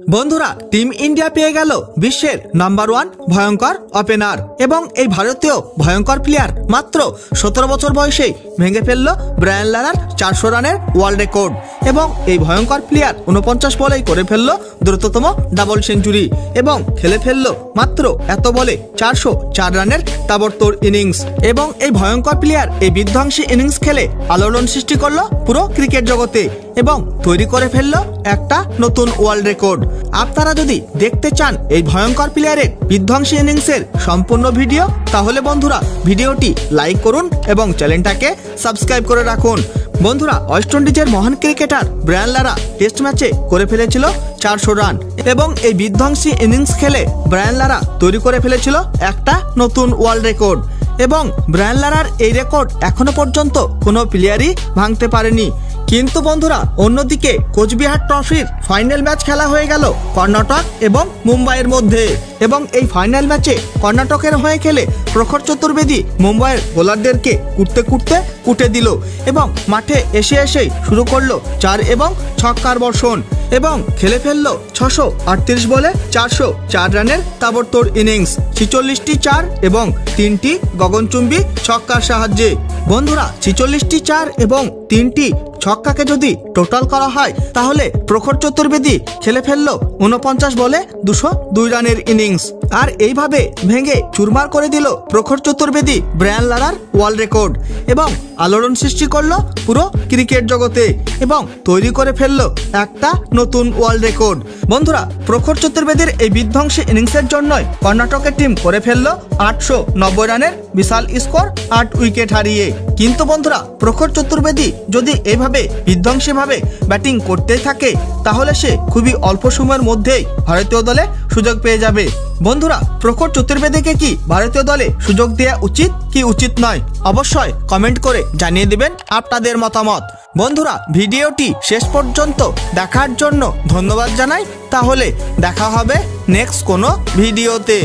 বন্ধুরা team India পেয়ে গেল বিশ্বের নাম্বার 1 ভয়ঙ্কর ওপেনার এবং এই ভারতীয় ভয়ঙ্কর প্লেয়ার মাত্র 17 বছর বয়সেই ভেঙে ফেলল ব্রায়ান লারার 400 রানের ওয়ার্ল্ড রেকর্ড এবং এই ভয়ঙ্কর প্লেয়ার 49 বলেই করে ফেলল দ্রুততম ডাবল সেঞ্চুরি এবং খেলে ফেলল মাত্র এত বলে 404 রানের তাবড়তোড় ইনিংস এবং এই ভয়ঙ্কর প্লেয়ার এই বিধ্বংসী ইনিংস খেলে আলোড়ন সৃষ্টি করলো পুরো ক্রিকেট জগতে এবং তৈরি করে ফেললো একটা নতুন ওয়ার্ল্ড রেকর্ড। আপনারা যদি দেখতে চান এই ভয়ঙ্কর প্লেয়ারের বিধ্বংসী ইনিংসের সম্পূর্ণ ভিডিও, তাহলে বন্ধুরা ভিডিওটি লাইক করুন এবং চ্যানেলটাকে সাবস্ক্রাইব করে রাখুন। বন্ধুরা ওয়েস্ট ইন্ডিজের মহান ক্রিকেটার ব্রায়ান লারা টেস্ট ম্যাচে করে ফেলেছিল 400 রান এবং এই বিধ্বংসী ইনিংস খেলে ব্রায়ান লারা তৈরি করে ফেলেছিল একটা নতুন ওয়ার্ল্ড রেকর্ড এবং ব্রায়ান লারার এই রেকর্ড এখনো পর্যন্ত কোনো প্লেয়ারই ভাঙতে পারেনি। কিন্তু বন্ধুরা অন্যদিকে কোচবিহার ট্রফির ফাইনাল ম্যাচ খেলা হয়ে গেল কর্ণাটক এবং মুম্বাইয়ের মধ্যে এবং এই ফাইনাল ম্যাচে কর্ণাটকের হয়ে খেলে প্রখর চতুর্বেদী মুম্বাইয়ের বোলারদেরকে কুটে দিল এবং মাঠে এসেই শুরু করলো 4 এবং ছক্কার বর্ষণ এবং খেলে ফেললো 638 বলে 404 রানের তাবড়তোড় ইনিংস, 46টি 4 এবং 3টি গগনচুম্বী ছক্কার সাহায্যে। বন্ধুরা 46টি 4 এবং 3টি ছক্কাকে যদি টোটাল করা হয় তাহলে প্রখর চতুর্বেদী খেলে ফেললো 49 বলে 202 রানের ইনিংস আর এইভাবে ভেঙে চুরমার করে দিল প্রখর চতুর্বেদী ব্রায়ান লারার ওয়ার্ল্ড রেকর্ড এবং আলোড়ন সৃষ্টি করলো পুরো ক্রিকেট জগতে এবং তৈরি করে ফেললো একটা নতুন ওয়ার্ল্ড রেকর্ড। বন্ধুরা প্রখর চতুর্বেদীর এই বিধ্বংসী ইনিংসের জন্যই কর্ণাটকের টিম করে ফেললো 890 রানের বিশাল স্কোর 8 উইকেট হারিয়ে। কিন্তু বন্ধুরা প্রখর চতুর্বেদী যদি এইভাবে বিধ্বংসীভাবে ব্যাটিং করতে থাকে তাহলে সে খুবই অল্প সময়ের মধ্যেই ভারতীয় দলে সুযোগ পেয়ে যাবে। বন্ধুরা প্রখর চতুর্বেদীকে কি ভারতীয় দলে সুযোগ দেওয়া উচিত কি উচিত নয় অবশ্যই কমেন্ট করে জানিয়ে দিবেন আপনাদের মতামত। বন্ধুরা ভিডিওটি শেষ পর্যন্ত দেখার জন্য ধন্যবাদ জানাই। তাহলে দেখা হবে নেক্সট কোনো ভিডিওতে।